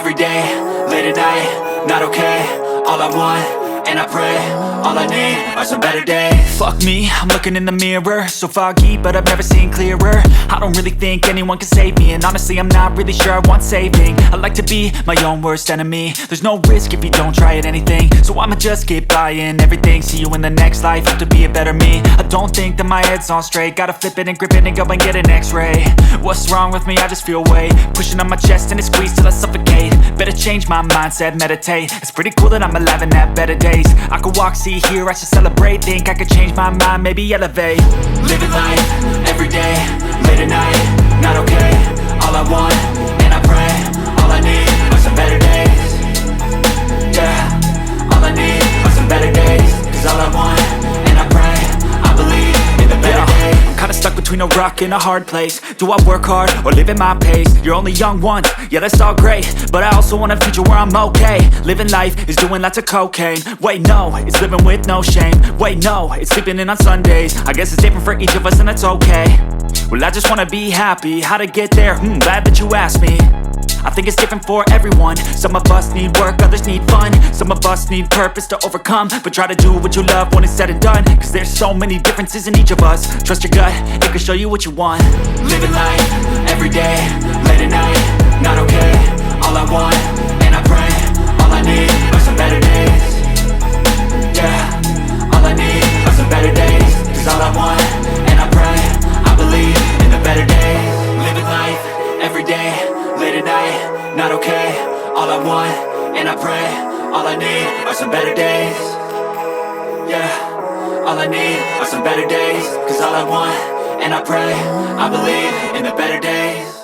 every day, late at night, not okay. All I want, and I pray, all I need are some better days. Fuck me, I'm looking in the mirror, so foggy, but I've never seen clearer. I don't really think anyone can save me, and honestly I'm not really sure I want saving. I like to be my own worst enemy. There's no risk if you don't try at anything, so I'ma just keep buying everything. See you in the next life, have to be a better me. I don't think that my head's on straight, gotta flip it and grip it and go and get an x-ray. What's wrong with me? I just feel weight pushing on my chest and it squeezes till I suffocate. Better change my mindset, meditate. It's pretty cool that I'm alive and have better days. I could walk, see, hear, I should celebrate. Think I could change my mind, maybe elevate. Living life, every day, late at night, not okay. All I want, and I pray, all I need are some better days. Yeah, all I need are some better days. Cause all I want, and I pray, I believe in the better days. I'm kinda stuck between a rock and a hard place. Do I work hard or live at my pace? You're only young once, yeah that's all great, but I also want a future where I'm okay. Living life is doing lots of cocaine. Wait no, it's living with no shame. Wait no, it's sleeping in on Sundays. I guess it's different for each of us and that's okay. Well I just wanna be happy, how to get there? Glad that you asked me. I think it's different for everyone. Some of us need work, others need fun. Some of us need purpose to overcome. But try to do what you love when it's said and done. Cause there's so many differences in each of us. Trust your gut, it can show you what you want. Living life, every day, late at night, not okay. All I want, and I pray, all I need are some better days. Yeah, all I need are some better days. Cause all I want, and I pray, I believe in the better days. Living life, every day, late at night, not okay. All I want, and I pray, all I need are some better days. Yeah, all I need are some better days. Cause all I want, and I pray, I believe in the better days.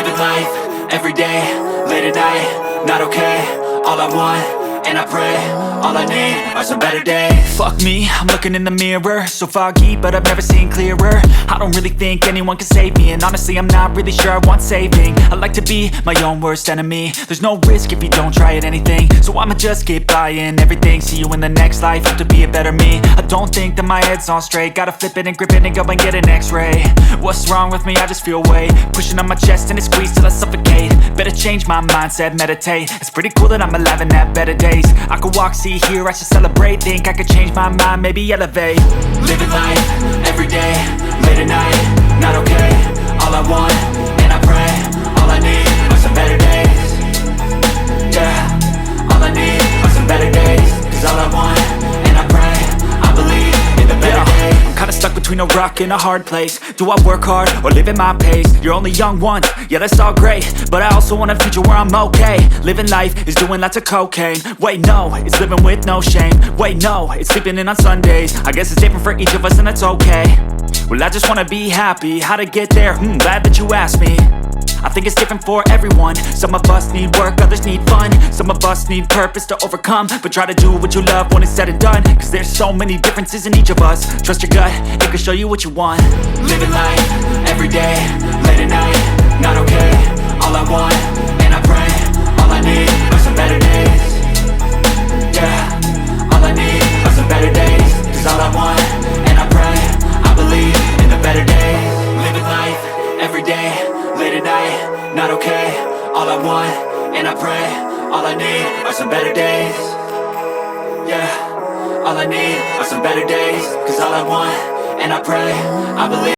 Living life, everyday, late at night, not okay. All I want, and I pray, all I need are some better days. Fuck me, I'm looking in the mirror, so foggy, but I've never seen clearer. I don't really think anyone can save me, and honestly I'm not really sure I want saving. I like to be my own worst enemy. There's no risk if you don't try at anything, so I'ma just keep buying everything. See you in the next life, have to be a better me. I don't think that my head's on straight, gotta flip it and grip it and go and get an x-ray. What's wrong with me? I just feel weight pushing on my chest and it squeezes till I suffocate. Better change my mindset, meditate. It's pretty cool that I'm alive and have better days. I could walk, see, hear, I should celebrate. Think I could change my mind, maybe elevate. Living life, everyday, late at night, not okay. All I want, and I pray, all I need are some better days. Yeah, all I need are some better days. Cause all I want, and I pray, I believe in the better days. I'm kinda stuck between a rock and a hard place. Do I work hard or live at my pace? You're only young once, yeah that's all great, but I also want a future where I'm okay. Living life is doing lots of cocaine. Wait no, it's living with no shame. Wait no, it's sleeping in on Sundays. I guess it's different for each of us and that's okay. Well I just wanna be happy, how to get there? Glad that you asked me. I think it's different for everyone. Some of us need work, others need fun. Some of us need purpose to overcome. But try to do what you love when it's said and done. Cause there's so many differences in each of us. Trust your gut, it can show you what you want. Living life, everyday, late at night, not okay. All I want, and I pray, all I need are some better days. Yeah, all I need are some better days. Cause all I want, and I pray, I believe in the better days. Living life, everyday, late at night, not okay. All I want, and I pray, all I need are some better days. Yeah, all I need are some better days. Cause all I want, and I pray, I believe